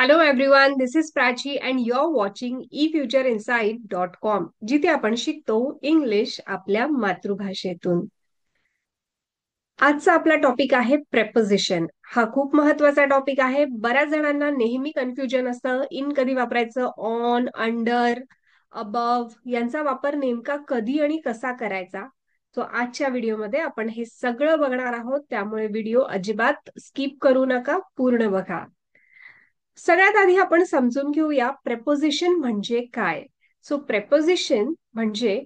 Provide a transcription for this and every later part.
Hello everyone, this is Prachi and you are watching efutureinsight.com, जिथे आपण शिकतो इंग्लिश आपल्या मातृभाषेतून. आजचा आपला टॉपिक आहे प्रेपोजिशन. हा खूप महत्वाचा टॉपिक आहे. बऱ्याच जणांना नेहमी कन्फ्युजन असतं इन कधी वापरायचं, ऑन, अंडर, अबव यांचा वापर नेमका कधी आणि कसा करायचा. सो आजच्या व्हिडिओमध्ये आपण हे सगळं बघणार आहोत, त्यामुळे व्हिडिओ अजिबात स्किप करू नका, पूर्ण बघा. सगळ्यात आधी आपण समजून घेऊया प्रेपोजिशन म्हणजे काय. सो प्रेपोजिशन म्हणजे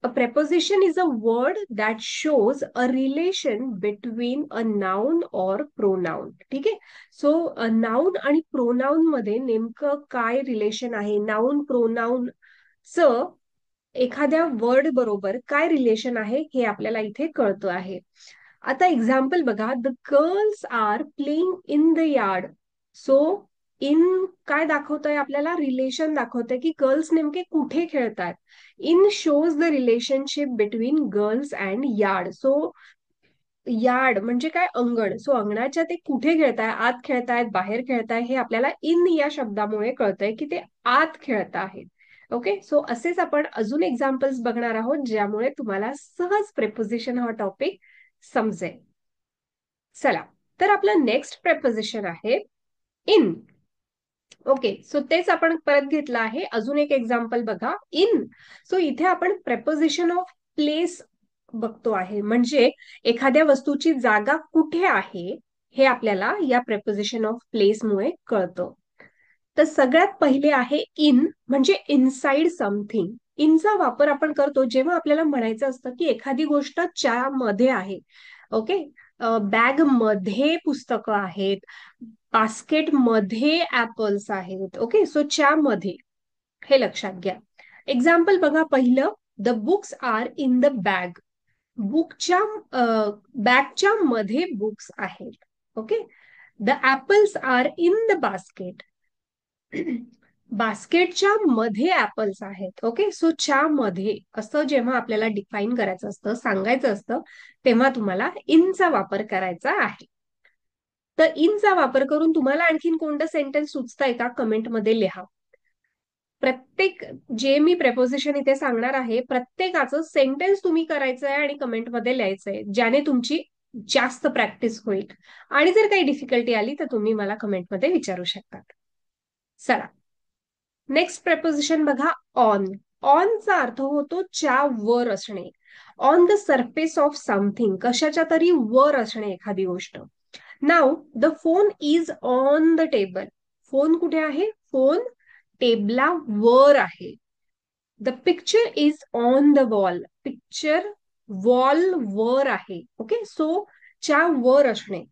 a preposition is a word that shows a relation between a noun or pronoun. ठीक आहे. सो नाउन आणि प्रोनाउन मध्ये नेमकं काय रिलेशन आहे, नाउन प्रोनाउन च एखाद्या वर्ड बरोबर काय रिलेशन आहे हे आपल्याला इथे कळतं आहे. आता एक्झाम्पल बघा, the girls are playing in the yard. So in काय दाखवतंय आपल्याला, रिलेशन दाखवतंय की गर्ल्स नेमके कुठे खेळतात. In shows the relationship between girls and yard. So yard म्हणजे काय, अंगण. सो अंगणाच्या ते कुठे खेळताय, आत खेळतायत, बाहेर खेळताय, हे आपल्याला इन या शब्दामुळे कळतंय की ते आत खेळत आहेत. ओके, सो असेच आपण अजून एक्झाम्पल्स बघणार आहोत ज्यामुळे तुम्हाला सहज प्रेपोजिशन हा टॉपिक समजेल. चला, तर आपलं नेक्स्ट प्रेपोजिशन आहे इन. ओके, सो तेच आपण परत घेतलं आहे. अजून एक एक्झाम्पल बघा, इन. सो इथे आपण प्रेपोजिशन ऑफ प्लेस बघतो आहे, म्हणजे एखाद्या वस्तूची जागा कुठे आहे हे आपल्याला या प्रेपोजिशन ऑफ प्लेस मुळे कळतं. तर सगळ्यात पहिले आहे इन, म्हणजे इनसाइड समथिंग. इनचा वापर आपण करतो जेव्हा आपल्याला म्हणायचं असतं की एखादी गोष्ट च्या मध्ये आहे. ओके, बॅग मध्ये पुस्तकं आहेत, बास्केट मध्ये ऍपल्स आहेत. ओके, सो च्या मध्ये, हे लक्षात घ्या. एक्झाम्पल बघा, पहिलं, the books are in the bag. बुकच्या बॅगच्या मध्ये बुक्स आहेत. Okay, the apples are in the basket. बास्केटच्या मध्ये ऍपल्स आहेत. ओके, सो च्या मध्ये असं जेव्हा आपल्याला डिफाईन करायचं असतं, सांगायचं असतं, तेव्हा तुम्हाला इनचा वापर करायचा आहे. तर इनचा वापर करून तुम्हाला आणखीन कोणतं सेंटेन्स सुचतंय का, कमेंटमध्ये लिहा. प्रत्येक जे मी प्रेपोजिशन इथे सांगणार आहे प्रत्येकाचं सेंटेन्स तुम्ही करायचंय आणि कमेंटमध्ये लिहायचंय, ज्याने तुमची जास्त प्रॅक्टिस होईल. आणि जर काही डिफिकल्टी आली तर तुम्ही मला कमेंटमध्ये विचारू शकता. चला, नेक्स्ट प्रेपोजिशन बघा, ऑन. ऑनचा अर्थ होतो च्या वर असणे. On the surface of something, कशाच्या तरी वर असणे एखादी गोष्ट. नाव, the phone is on the table. Phone कुठे आहे, फोन टेबला वर आहे. The picture is on the wall. Picture wall वर आहे. ओके, सो च्या वर असणे,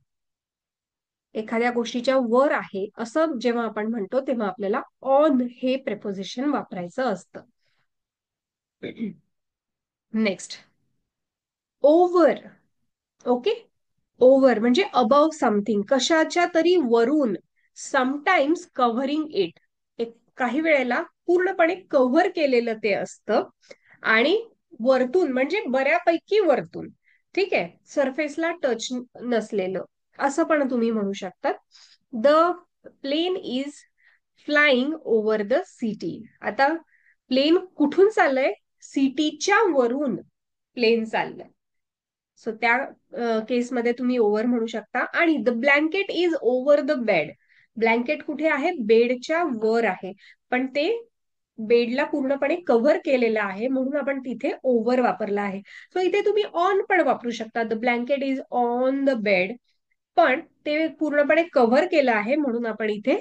एखाद्या गोष्टीच्या वर आहे असं जेव्हा आपण म्हणतो तेव्हा आपल्याला ऑन हे प्रेपोजिशन वापरायचं असतं. Next, over. ओके, ओव्हर म्हणजे अबव समथिंग, कशाच्या तरी वरून. समटाइम्स कव्हरिंग इट, काही वेळेला पूर्णपणे कव्हर केलेलं ते असतं. आणि वरतून म्हणजे बऱ्यापैकी वरतून. ठीक आहे, सरफेसला टच नसलेलं, असं पण तुम्ही म्हणू शकतात. The plane is flying over the city. आता प्लेन कुठून चाललंय, सिटीच्या वरून प्लेन चाललंय. सो त्या केसमध्ये तुम्ही ओव्हर म्हणू शकता. आणि the blanket is over the bed. Blanket कुठे आहे, बेडच्या वर आहे, पण ते बेडला पूर्णपणे कव्हर केलेलं आहे म्हणून आपण तिथे ओव्हर वापरला आहे. सो इथे तुम्ही ऑन पण वापरू शकता. The blanket is on the bed, पण ते पूर्णपणे कव्हर केलं आहे म्हणून आपण इथे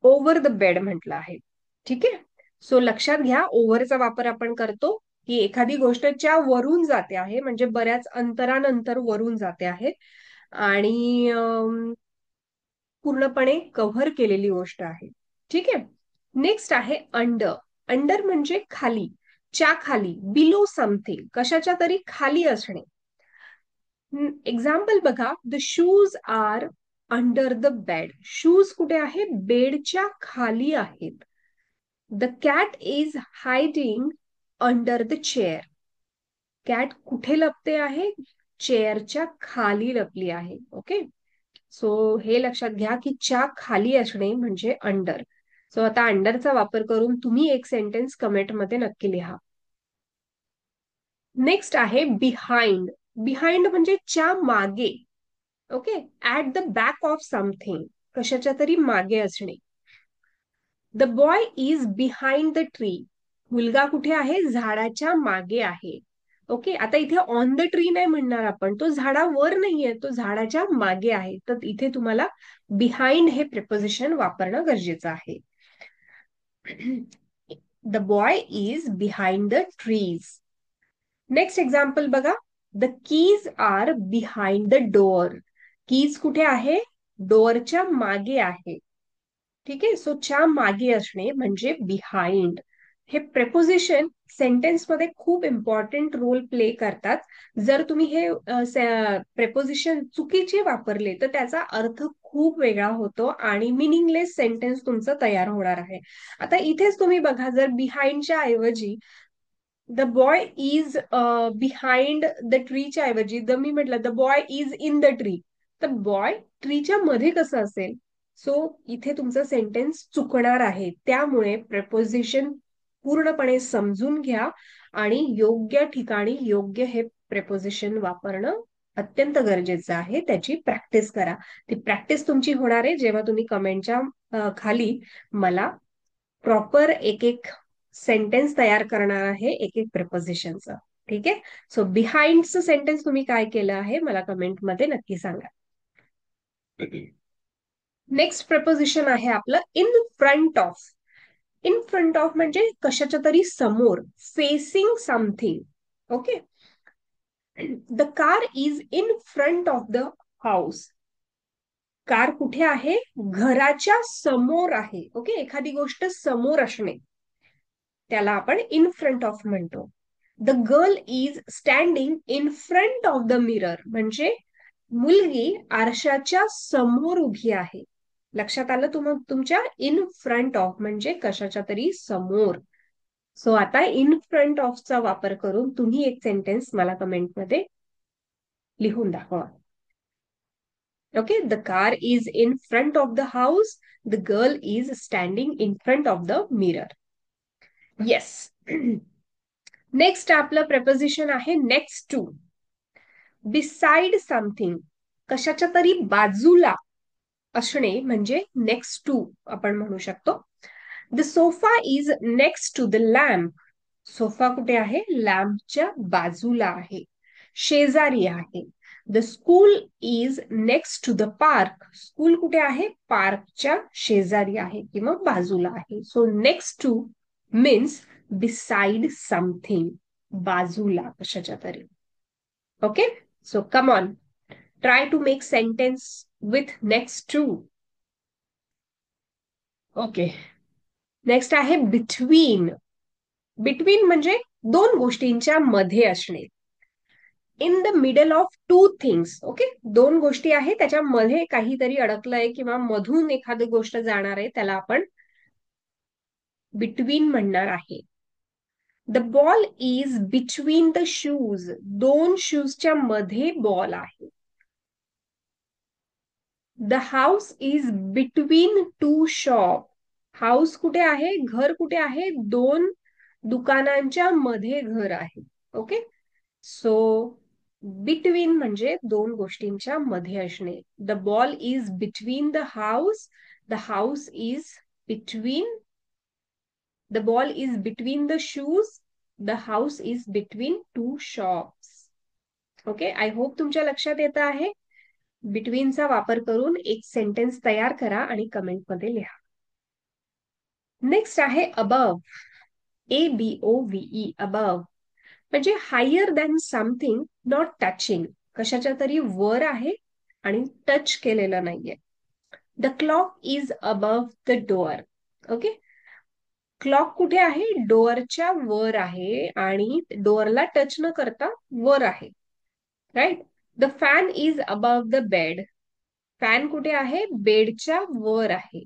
ओव्हर द बेड म्हटलं आहे. ठीक आहे, सो लक्षात घ्या, ओव्हरचा वापर आपण करतो की एखादी गोष्टच्या वरून जाते आहे, म्हणजे बऱ्याच अंतरानंतर वरून जाते आहे आणि पूर्णपणे कव्हर केलेली गोष्ट आहे. ठीक आहे, नेक्स्ट आहे अंडर. अंडर म्हणजे खाली, च्या खाली, बिलो समथिंग, कशाच्या तरी खाली असणे. एक्झाम्पल बघा, the shoes are under the bed. Shoes कुठे आहे, बेडच्या खाली आहेत. The cat is hiding under the chair. Cat कुठे लपते आहे, चेअरच्या खाली लपली आहे. ओके, सो हे लक्षात घ्या की च्या खाली असणे म्हणजे अंडर. सो आता अंडरचा वापर करून तुम्ही एक सेंटेन्स कमेंटमध्ये नक्की लिहा. नेक्स्ट आहे बिहाइंड. बिहाइंड म्हणजे च्या मागे. Okay, at the back of something, कशाच्या तरी मागे असणे. The boy is behind the tree. मुलगा कुठे आहे? झाडाच्या मागे आहे. ओके, आता इथे ऑन द ट्री नाही म्हणणार आपण, तो झाडावर नाहीये, तो झाडाच्या मागे आहे. तर इथे तुम्हाला बिहाइंड हे प्रिपोजिशन वापरणं गरजेचं आहे. The boy is behind the trees. Next example बघा. The keys are behind the door. Keys कुठे आहे? डोअरच्या मागे आहे. ठीक आहे, सो च्या मागे असणे म्हणजे बिहाइंड. हे प्रेपोजिशन सेंटेन्स मध्ये खूप इम्पॉर्टंट रोल प्ले करतात. जर तुम्ही हे प्रेपोजिशन चुकीचे वापरले तर त्याचा अर्थ खूप वेगळा होतो आणि मिनिंगलेस सेंटेन्स तुमचं तयार होणार आहे. आता इथेच तुम्ही बघा, जर बिहाइंडच्या ऐवजी the boy is behind the ट्रीच्या ऐवजी मी म्हटलं the boy is in the tree, तर बॉय ट्रीच्या मध्ये कसं असेल? सो इथे तुमचं सेंटेन्स चुकणार आहे. त्यामुळे प्रेपोजिशन पूर्णपणे समजून घ्या आणि योग्य ठिकाणी योग्य हे प्रेपोजिशन वापरणं अत्यंत गरजेचं आहे. त्याची प्रॅक्टिस करा. ती प्रॅक्टिस तुमची होणार आहे जेव्हा तुम्ही कमेंटच्या खाली मला प्रॉपर एक एक सेंटेन्स तयार करणार आहे एक एक प्रिपोजिशनचं. ठीक आहे, सो बिहाइंडचं सेंटेन्स तुम्ही काय केलं आहे मला कमेंटमध्ये नक्की सांगा. नेक्स्ट प्रपोजिशन आहे आपलं in front of. In front of म्हणजे कशाच्या तरी समोर, facing something. Okay, the car is in front of the house. Car कुठे आहे? घराच्या समोर आहे. ओके, एखादी गोष्ट समोर असणे त्याला आपण इन फ्रंट ऑफ म्हणतो. The girl is standing in front of the mirror म्हणजे मुलगी आरशाच्या समोर उभी आहे. लक्षात आलं तुमच्या? इन फ्रंट ऑफ म्हणजे कशाच्या तरी समोर. सो आता इन फ्रंट ऑफचा वापर करून तुम्ही एक सेंटेन्स मला कमेंटमध्ये लिहून दाखवा. Okay, the car is in front of the house, the girl is standing in front of the mirror. Yes. Next आपलं प्रपोजिशन आहे नेक्स्ट टू. बिसाइड समथिंग, कशाच्या तरी बाजूला असणे म्हणजे नेक्स्ट टू आपण म्हणू शकतो. The sofa is next to the lamp. Sofa कुठे आहे? लॅम्पच्या बाजूला आहे, शेजारी आहे. The school is next to the park. School कुठे आहे? पार्कच्या शेजारी आहे किंवा बाजूला आहे. So next to means beside something, बाजूला कशाच्या तरी. Okay, so come on, try to make sentence with next to. Okay, next आहे बिटवीन. बिटवीन म्हणजे दोन गोष्टींच्या मध्ये असणे. In the middle of two things. Okay, दोन गोष्टी आहे त्याच्यामध्ये काहीतरी अडकलंय किंवा मधून एखादी गोष्ट जाणार आहे त्याला आपण बिटवीन म्हणणार आहे. The ball is between the shoes. दोन शूजच्या मध्ये बॉल आहे. The house is between two shop. House कुठे आहे? घर कुठे आहे? दोन दुकानांच्या मध्ये घर आहे. ओके, सो बिटवीन म्हणजे दोन गोष्टींच्या मध्ये असणे. The ball is between the house, the house is between, the ball is between the shoes, the house is between two shops. Okay, I hope तुमच्या लक्षात येत आहे. बिटवीनचा वापर करून एक सेंटेन्स तयार करा आणि कमेंटमध्ये लिहा. नेक्स्ट आहे अबव. ABOVE, अबव म्हणजे higher than something not touching, कशाच्या तरी वर आहे आणि टच केलेलं नाहीये. The clock is above the door. Okay, clock कुठे आहे? डोअरच्या वर आहे आणि डोअरला टच न करता वर आहे. Right. The fan is above the bed. Fan कुठे आहे? बेडच्या वर आहे,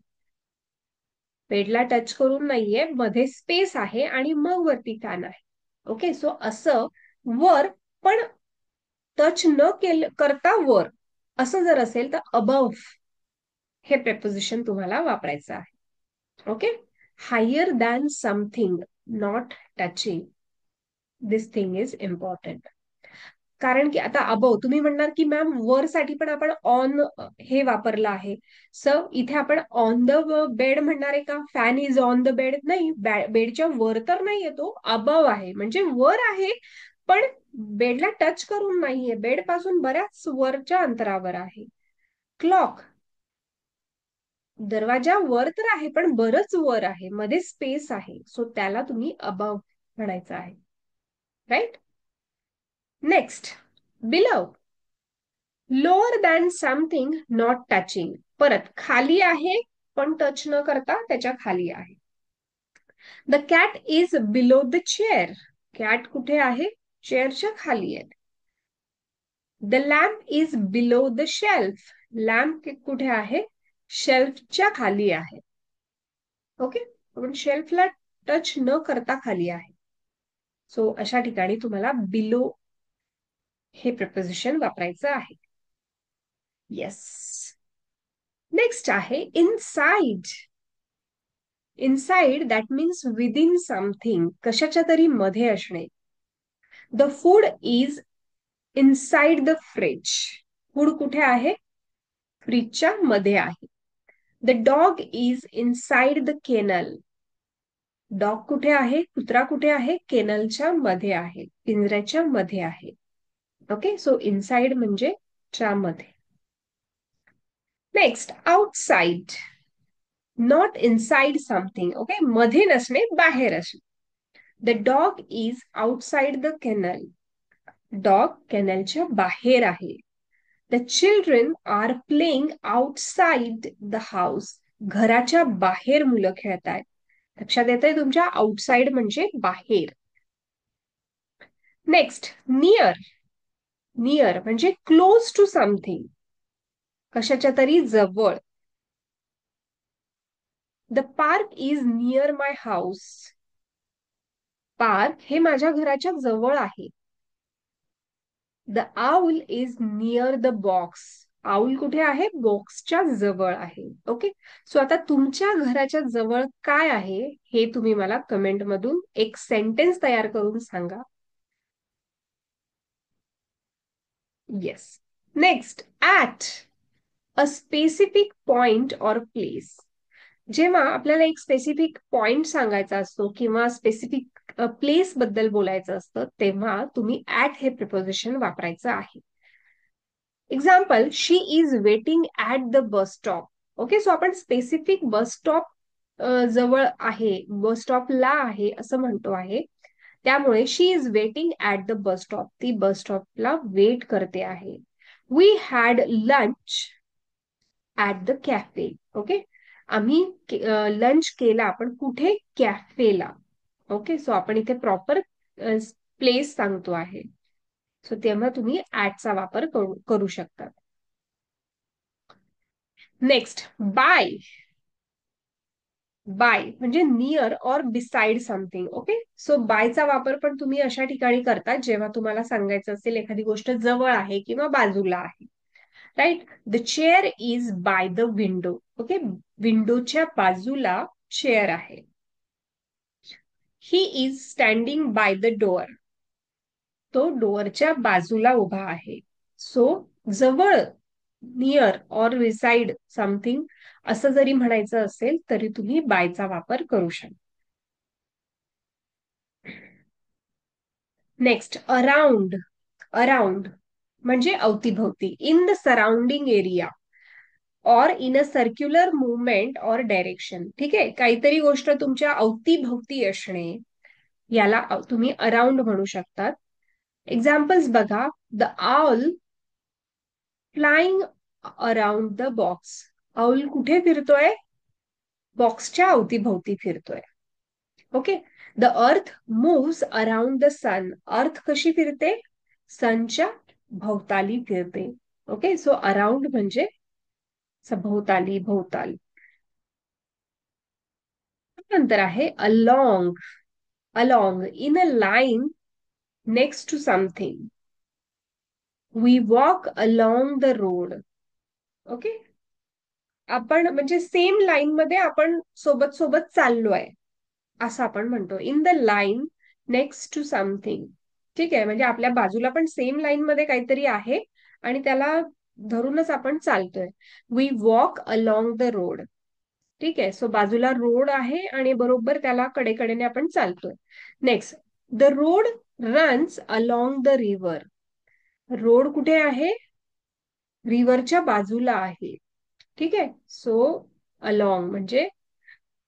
बेडला टच करून नाहीये, मध्ये स्पेस आहे आणि मग वरती फॅन आहे. ओके, सो असं वर पण टच न करता वर. असं जर असेल तर अबव हे प्रेपोजिशन तुम्हाला वापरायचं आहे. Okay. Higher than something, not touching. This thing is important. कारण की आता अबव तुम्ही म्हणणार की मॅम वर साठी पण आपण ऑन हे वापरलं आहे. सो इथे आपण ऑन द बेड म्हणणार आहे का? Fan is on the bed नाही, बेडच्या वर तर नाही येतो, अबव आहे म्हणजे वर आहे, पण बेडला टच करून नाहीये, बेड पासून बऱ्याच वरच्या अंतरावर आहे. क्लॉक, दरवाजा वर तर आहे पण बरच वर आहे, मध्ये स्पेस आहे, सो त्याला तुम्ही अबव म्हणायचं आहे. Right. Next, below. Lower than something not touching. परत खाली आहे पण टच न करता त्याच्या खाली आहे. The cat is below the chair. Cat कुठे आहे? चेअरच्या खाली आहे. The lamp is below the shelf. Lamp कुठे आहे? शेल्फच्या खाली आहे. ओके. पण शेल्फला टच न करता खाली आहे. सो अशा ठिकाणी तुम्हाला बिलो हे प्रपोजिशन वापरायचं आहे. येस. नेक्स्ट आहे inside. Inside that means within something, कशाच्या तरी मध्ये असणे. The food is inside the fridge. Food कुठे आहे? फ्रीजच्या मध्ये आहे. The dog is inside the kennel. Dog कुठे आहे? कुत्रा कुठे आहे? केनलच्या मध्ये आहे, पिंजऱ्याच्या मध्ये आहे. ओके. सो इनसाइड म्हणजे च्या मध्ये. Next, outside. Not inside something. Okay. मध्ये नसणे, बाहेर असणे. The dog is outside the kennel. Dog केनलच्या बाहेर आहे. The children are playing outside the house. घराच्या बाहेर मुलं खेळत आहेत. लक्षात येतंय तुमच्या? आउटसाइड म्हणजे बाहेर. Next, near. नियर म्हणजे क्लोज टू समथिंग, कशाच्या तरी जवळ. The park is near my house. Park हे माझ्या घराच्या जवळ आहे. The owl is near the box. Owl कुठे आहे? बॉक्सच्या जवळ आहे. ओके. सो आता तुमच्या घराच्या जवळ काय आहे हे तुम्ही मला कमेंट मधून एक सेंटेन्स तयार करून सांगा. Yes. Next, at a specific point or place. जेव्हा आपल्याला एक स्पेसिफिक पॉइंट सांगायचा असतो किंवा स्पेसिफिक प्लेस बद्दल बोलायचं असतं, तेव्हा तुम्ही ऍट हे प्रिपोजिशन वापरायचं आहे. Example, she is waiting at the bus stop. Okay. So आपण स्पेसिफिक बस स्टॉप जवळ आहे, बस स्टॉपला आहे असं म्हणतो आहे. त्यामुळे she is waiting at the bus stop. ती बस स्टॉपला वेट करते आहे. We had lunch at the cafe. Okay. आम्ही लंच केला पण कुठे? कॅफेला. ओके. सो आपण इथे प्रॉपर प्लेस सांगतो आहे. सो तेव्हा तुम्ही ऍटचा वापर करू शकता. Next, by. बाय म्हणजे near or beside something. Okay. So बायचा वापर पण तुम्ही अशा ठिकाणी करता जेव्हा तुम्हाला सांगायचं असेल एखादी गोष्ट जवळ आहे किंवा बाजूला आहे. Right. The chair is by the window. Okay. विंडोच्या बाजूला चेअर आहे. He is standing by the door. तो डोअरच्या बाजूला उभा आहे. सो जवळ, नियर ऑर रिसाइड समथिंग असं जरी म्हणायचं असेल तरी तुम्ही बायचा वापर करू शकता. Next, around. अराउंड म्हणजे अवतीभवती. In the surrounding area or in a circular movement or direction. ठीक आहे. काहीतरी गोष्ट तुमच्या अवतीभवती असणे, याला तुम्ही अराउंड म्हणू शकतात. एक्झाम्पल्स बघा. The owl flying around the box. Owl कुठे फिरतोय? बॉक्सच्या अवतीभवती फिरतोय. Okay. The earth moves around the sun. Earth कशी फिरते? सनच्या भोवताली फिरते. ओके. सो अराउंड म्हणजे सभोवताली, भोवताली. नंतर आहे along. Along in a line next to something. We walk along the road. Okay. आपण म्हणजे सेम लाईन मध्ये आपण सोबत सोबत चाललोय असं आपण म्हणतो. In the line next to something. ठीक आहे, म्हणजे आपल्या बाजूला पण सेम लाईन मध्ये काहीतरी आहे आणि त्याला धरूनच आपण चालतोय. We walk along the road. ठीक आहे, सो बाजूला रोड आहे आणि बरोबर त्याला कडेकडेने आपण चालतोय. Next, the road runs along the river. Road कुठे आहे? रिव्हरच्या बाजूला आहे. ठीक आहे, सो अलॉंग म्हणजे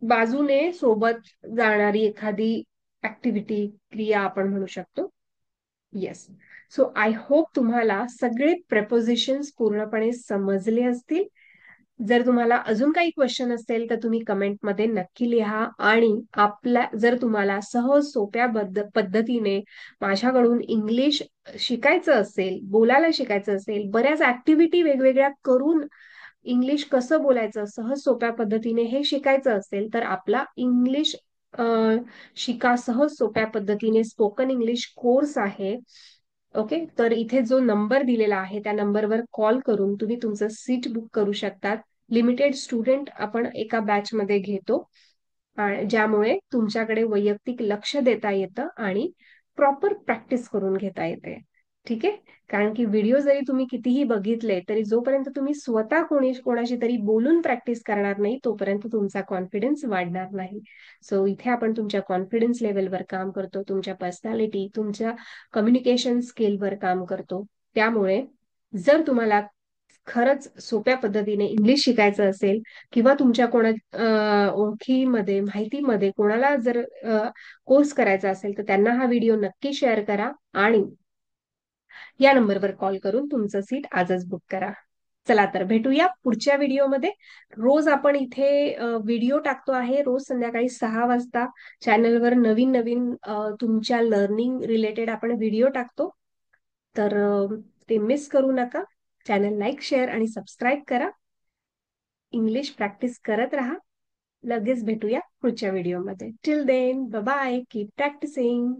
बाजूने सोबत जाणारी एखादी ऍक्टिव्हिटी, क्रिया आपण म्हणू शकतो. येस. सो आय होप तुम्हाला सगळे प्रेपोजिशन्स पूर्णपणे समजले असतील. जर तुम्हाला अजून काही क्वेश्चन असेल तर तुम्ही कमेंटमध्ये नक्की लिहा. आणि जर तुम्हाला सहज सोप्या पद्धतीने माझ्याकडून इंग्लिश शिकायचं असेल, बोलायला शिकायचं असेल, बऱ्याच ऍक्टिव्हिटी वेगवेगळ्या करून इंग्लिश कसं बोलायचं सहज सोप्या पद्धतीने हे शिकायचं असेल तर आपला इंग्लिश शिका सहज सोप्या पद्धतीने स्पोकन इंग्लिश कोर्स आहे. ओके, तर इथे जो नंबर दिलेला आहे त्या नंबरवर कॉल करून तुम्ही तुमचं सीट बुक करू शकतात. लिमिटेड स्टुडंट आपण एका बॅच मध्ये घेतो, ज्यामुळे तुमच्याकडे वैयक्तिक लक्ष देता येतं आणि प्रॉपर प्रॅक्टिस करून घेता येते. ठीक आहे, कारण की व्हिडिओ जरी तुम्ही कितीही बघितले तरी जोपर्यंत तुम्ही स्वतः कोणाशी तरी बोलून प्रॅक्टिस करणार नाही तोपर्यंत तुमचा कॉन्फिडन्स वाढणार नाही. सो इथे आपण तुमच्या कॉन्फिडन्स लेवलवर काम करतो, तुमच्या पर्सनॅलिटी, तुमच्या कम्युनिकेशन स्किलवर काम करतो. त्यामुळे जर तुम्हाला खरंच सोप्या पद्धतीने इंग्लिश शिकायचं असेल किंवा तुमच्या ओळखीमध्ये माहितीमध्ये कोणाला जर कोर्स करायचा असेल तर त्यांना हा व्हिडिओ नक्की शेअर करा आणि या नंबरवर कॉल करून तुमचं सीट आजच बुक करा. चला तर भेटूया पुढच्या व्हिडिओमध्ये. रोज आपण इथे व्हिडिओ टाकतो आहे, रोज संध्याकाळी 6 वाजता चॅनलवर नवीन नवीन तुमच्या लर्निंग रिलेटेड आपण व्हिडिओ टाकतो. तर ते मिस करू नका. चॅनल लाईक, शेअर आणि सबस्क्राईब करा. इंग्लिश प्रॅक्टिस करत राहा. लगेच भेटूया पुढच्या व्हिडिओमध्ये. Till then bye, keep practising.